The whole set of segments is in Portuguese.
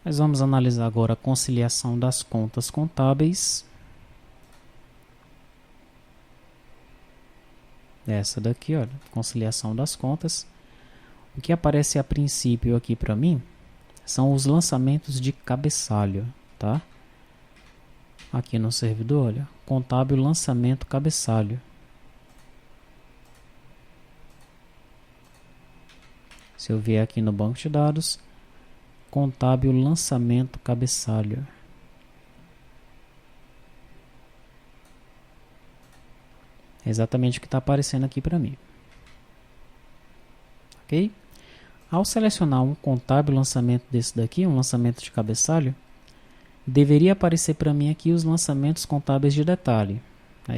Nós vamos analisar agora a conciliação das contas contábeis. Essa daqui, olha, conciliação das contas. O que aparece a princípio aqui para mim são os lançamentos de cabeçalho, tá? Aqui no servidor, olha, contábil lançamento cabeçalho. Se eu vier aqui no banco de dados, contábil lançamento cabeçalho. É exatamente o que está aparecendo aqui para mim. Ok? Ao selecionar um contábil lançamento desse daqui, um lançamento de cabeçalho, deveria aparecer para mim aqui os lançamentos contábeis de detalhe.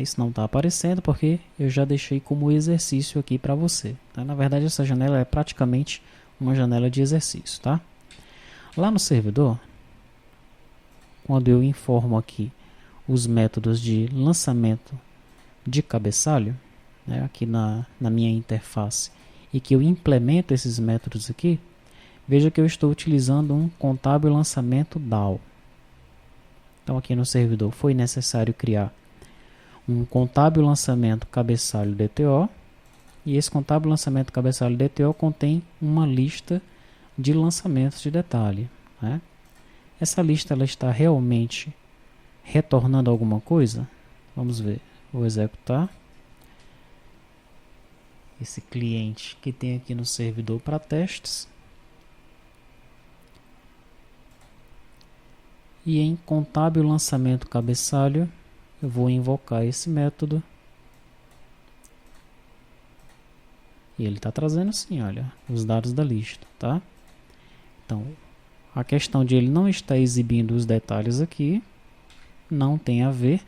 Isso não está aparecendo porque eu já deixei como exercício aqui para você. Tá? Na verdade, essa janela é praticamente uma janela de exercício. Tá? Lá no servidor, quando eu informo aqui os métodos de lançamento de cabeçalho, né, aqui na minha interface, e que eu implemento esses métodos aqui, veja que eu estou utilizando um contábil lançamento DAO. Então aqui no servidor foi necessário criar um contábil lançamento cabeçalho DTO, e esse contábil lançamento cabeçalho DTO contém uma lista de lançamentos de detalhe. Né? Essa lista ela está realmente retornando alguma coisa? Vamos ver. Vou executar esse cliente que tem aqui no servidor para testes. E em contábil lançamento cabeçalho, eu vou invocar esse método. E ele está trazendo sim, olha, os dados da lista, tá? Então, a questão de ele não estar exibindo os detalhes aqui não tem a ver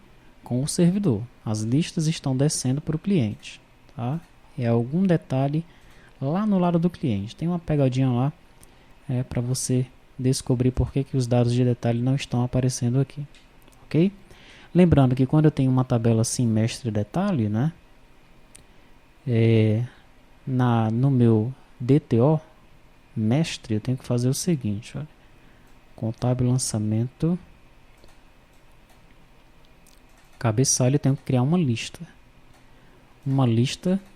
com o servidor. As listas estão descendo para o cliente, tá? É algum detalhe lá no lado do cliente. Tem uma pegadinha lá para você descobrir por que os dados de detalhe não estão aparecendo aqui, ok? Lembrando que quando eu tenho uma tabela assim, mestre detalhe, né? No meu DTO, mestre, eu tenho que fazer o seguinte, olha, contábil lançamento cabeçalho, eu tenho que criar uma lista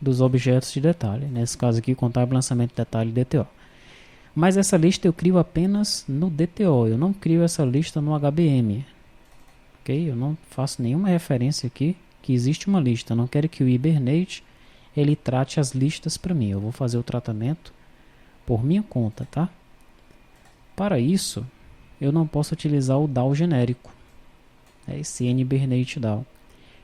dos objetos de detalhe, nesse caso aqui, contábil lançamento detalhe DTO. Mas essa lista eu crio apenas no DTO, eu não crio essa lista no HBM. Ok? Eu não faço nenhuma referência aqui que existe uma lista. Eu não quero que o Hibernate ele trate as listas para mim. Eu vou fazer o tratamento por minha conta, tá? Para isso, eu não posso utilizar o DAO genérico. Esse Hibernate DAO.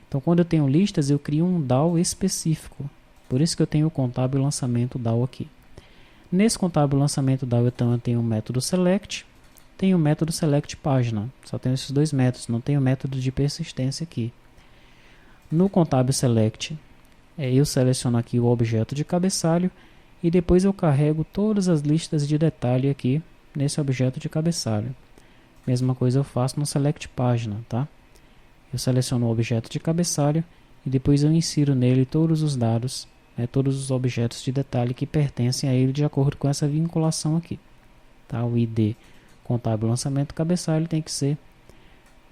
Então, quando eu tenho listas, eu crio um DAO específico. Por isso que eu tenho o contábil lançamento DAO aqui. Nesse contábil lançamento DAO, então, eu tenho o método select, tenho o método select página. Só tenho esses dois métodos, não tenho o método de persistência aqui. No contábil select, eu seleciono aqui o objeto de cabeçalho e depois eu carrego todas as listas de detalhe aqui nesse objeto de cabeçalho. Mesma coisa eu faço no select página, tá? Eu seleciono o objeto de cabeçalho e depois eu insiro nele todos os dados, todos os objetos de detalhe que pertencem a ele de acordo com essa vinculação aqui. Tá? O ID contábil lançamento cabeçalho tem que ser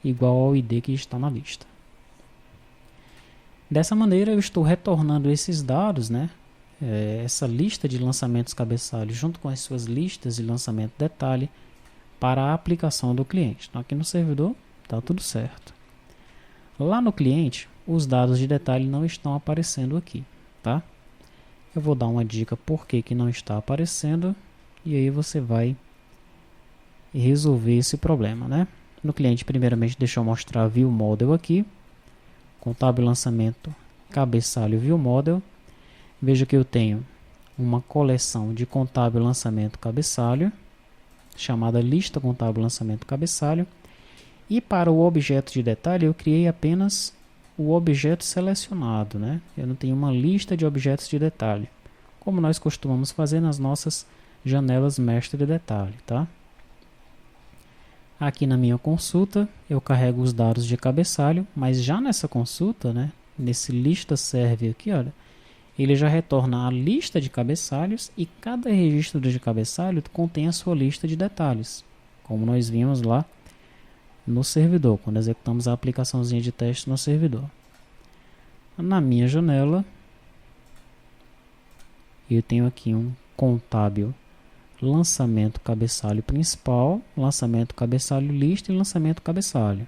igual ao ID que está na lista. Dessa maneira eu estou retornando esses dados, né? Essa lista de lançamentos cabeçalho junto com as suas listas de lançamento detalhe para a aplicação do cliente. Então aqui no servidor está tudo certo. Lá no cliente, os dados de detalhe não estão aparecendo aqui, tá? Eu vou dar uma dica por que não está aparecendo e aí você vai resolver esse problema, né? No cliente, primeiramente, deixa eu mostrar View Model aqui, contábil lançamento cabeçalho View Model. Veja que eu tenho uma coleção de contábil lançamento cabeçalho, chamada lista contábil lançamento cabeçalho, e para o objeto de detalhe eu criei apenas o objeto selecionado, né? Eu não tenho uma lista de objetos de detalhe, como nós costumamos fazer nas nossas janelas mestre de detalhe, tá? Aqui na minha consulta eu carrego os dados de cabeçalho, mas já nessa consulta, né, nesse lista serve aqui, olha, ele já retorna a lista de cabeçalhos e cada registro de cabeçalho contém a sua lista de detalhes, como nós vimos lá no servidor, quando executamos a aplicaçãozinha de teste no servidor. Na minha janela, eu tenho aqui um contábil lançamento cabeçalho principal, lançamento cabeçalho lista e lançamento cabeçalho.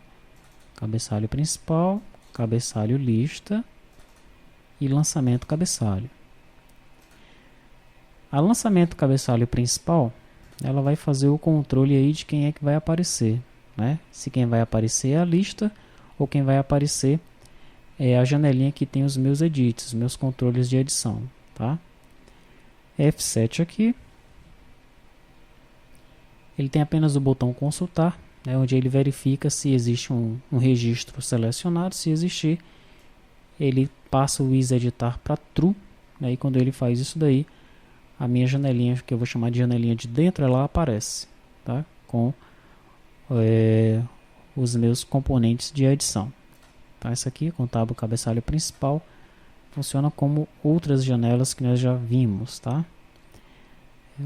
Cabeçalho principal, cabeçalho lista e lançamento cabeçalho. A lançamento cabeçalho principal, ela vai fazer o controle aí de quem é que vai aparecer, né? Se quem vai aparecer é a lista ou quem vai aparecer é a janelinha que tem os meus edits, meus controles de edição, tá? F7 aqui. Ele tem apenas o botão consultar, né, onde ele verifica se existe um registro selecionado. Se existir, ele passa o isEditar para true, né, e quando ele faz isso daí, a minha janelinha, que eu vou chamar de janelinha de dentro, ela aparece, tá, com os meus componentes de edição. Tá, essa aqui, contábil cabeçalho principal, funciona como outras janelas que nós já vimos, tá?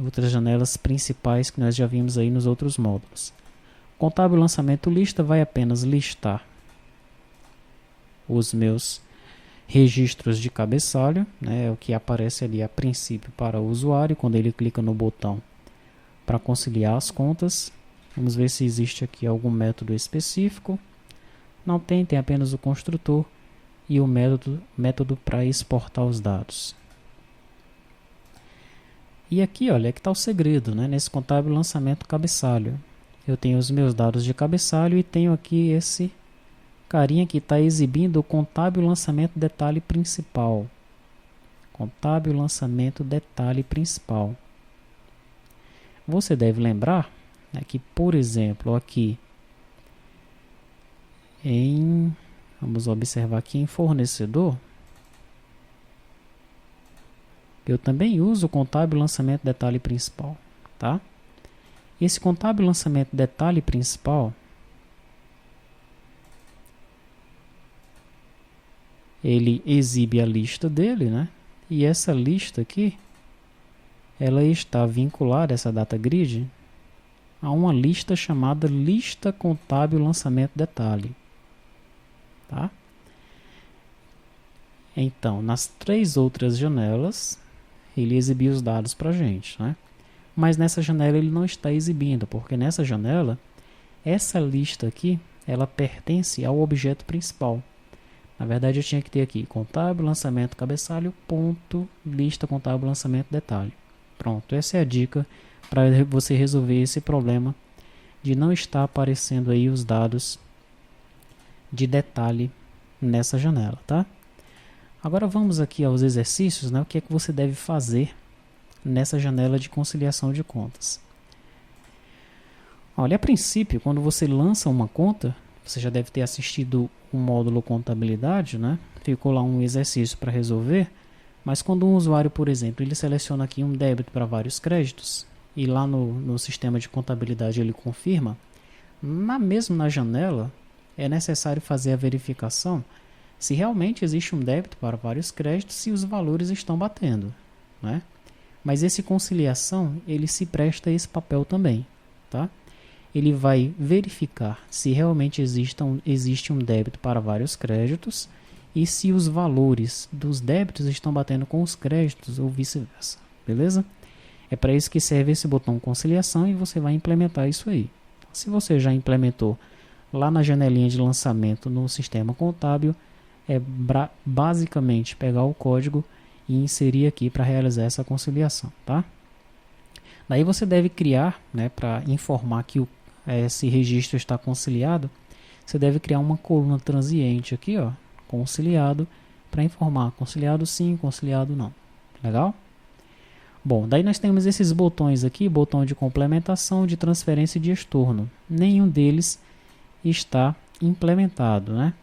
Outras janelas principais que nós já vimos aí nos outros módulos. Contábil lançamento lista vai apenas listar os meus registros de cabeçalho, né, o que aparece ali a princípio para o usuário quando ele clica no botão para conciliar as contas. Vamos ver se existe aqui algum método específico. Não tem, tem apenas o construtor e o método para exportar os dados. E aqui, olha, é que está o segredo, né? Nesse contábil lançamento cabeçalho. Eu tenho os meus dados de cabeçalho e tenho aqui esse carinha que está exibindo o contábil lançamento detalhe principal. Contábil lançamento detalhe principal. Você deve lembrar, né, que, por exemplo, aqui vamos observar aqui em fornecedor, eu também uso o contábil lançamento detalhe principal, tá? Esse contábil lançamento detalhe principal, ele exibe a lista dele, né? E essa lista aqui, ela está vinculada, essa data grid, a uma lista chamada lista contábil lançamento detalhe, tá? Então, nas três outras janelas, ele exibiu os dados para a gente, né? Mas nessa janela ele não está exibindo, porque nessa janela, essa lista aqui, ela pertence ao objeto principal. Na verdade, eu tinha que ter aqui contábil lançamento cabeçalho, ponto, lista contábil lançamento detalhe. Pronto, essa é a dica para você resolver esse problema de não estar aparecendo aí os dados de detalhe nessa janela, tá? Agora vamos aqui aos exercícios, né? O que é que você deve fazer nessa janela de conciliação de contas. Olha, a princípio, quando você lança uma conta, você já deve ter assistido o módulo contabilidade, né? Ficou lá um exercício para resolver, mas quando um usuário, por exemplo, ele seleciona aqui um débito para vários créditos, e lá no sistema de contabilidade ele confirma, mesmo na janela, é necessário fazer a verificação se realmente existe um débito para vários créditos e os valores estão batendo, né? Mas esse conciliação, ele se presta a esse papel também, tá? Ele vai verificar se realmente existe um débito para vários créditos e se os valores dos débitos estão batendo com os créditos ou vice-versa, beleza? É para isso que serve esse botão conciliação e você vai implementar isso aí. Se você já implementou lá na janelinha de lançamento no sistema contábil, é basicamente pegar o código e inserir aqui para realizar essa conciliação, tá? Daí você deve criar, né, para informar que esse registro está conciliado, você deve criar uma coluna transiente aqui, ó, conciliado, para informar conciliado sim, conciliado não. Legal? Bom, daí nós temos esses botões aqui, botão de complementação, de transferência e de estorno. Nenhum deles está implementado, né?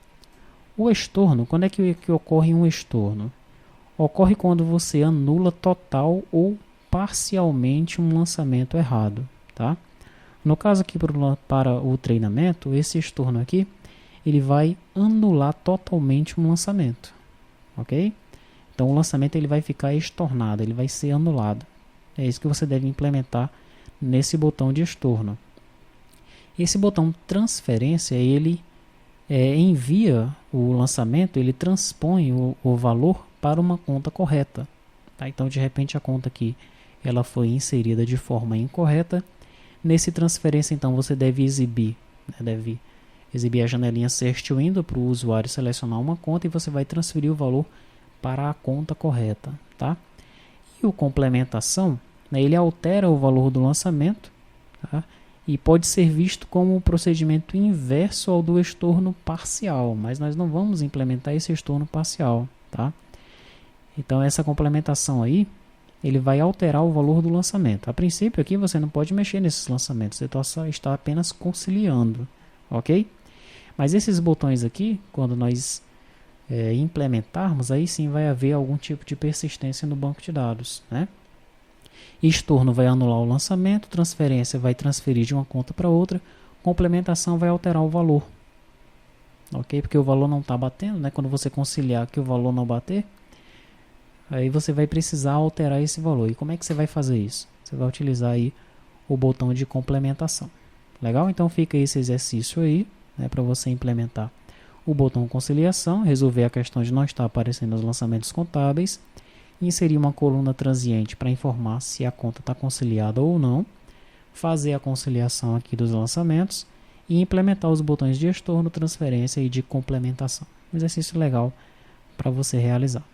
O estorno, quando é que ocorre um estorno? Ocorre quando você anula total ou parcialmente um lançamento errado, tá? No caso aqui para o treinamento, esse estorno aqui, ele vai anular totalmente um lançamento, ok? Então o lançamento ele vai ficar estornado, ele vai ser anulado. É isso que você deve implementar nesse botão de estorno. Esse botão transferência, ele envia o lançamento, ele transpõe o valor para uma conta correta. Tá? Então, de repente, a conta aqui ela foi inserida de forma incorreta. Nesse transferência, então, você deve exibir a janelinha Search Window para o usuário selecionar uma conta e você vai transferir o valor para a conta correta. Tá? E o complementação, ele altera o valor do lançamento, tá? E pode ser visto como um procedimento inverso ao do estorno parcial, mas nós não vamos implementar esse estorno parcial. Tá? Então essa complementação aí, ele vai alterar o valor do lançamento. A princípio aqui você não pode mexer nesses lançamentos, você está apenas conciliando, ok? Mas esses botões aqui, quando nós implementarmos, aí sim vai haver algum tipo de persistência no banco de dados, né? Estorno vai anular o lançamento, transferência vai transferir de uma conta para outra, complementação vai alterar o valor, ok? Porque o valor não está batendo, né? Quando você conciliar que o valor não bater, aí você vai precisar alterar esse valor. E como é que você vai fazer isso? Você vai utilizar aí o botão de complementação. Legal? Então fica esse exercício aí, né, para você implementar o botão conciliação, resolver a questão de não estar aparecendo os lançamentos contábeis, inserir uma coluna transiente para informar se a conta está conciliada ou não, fazer a conciliação aqui dos lançamentos e implementar os botões de estorno, transferência e de complementação. Um exercício legal para você realizar.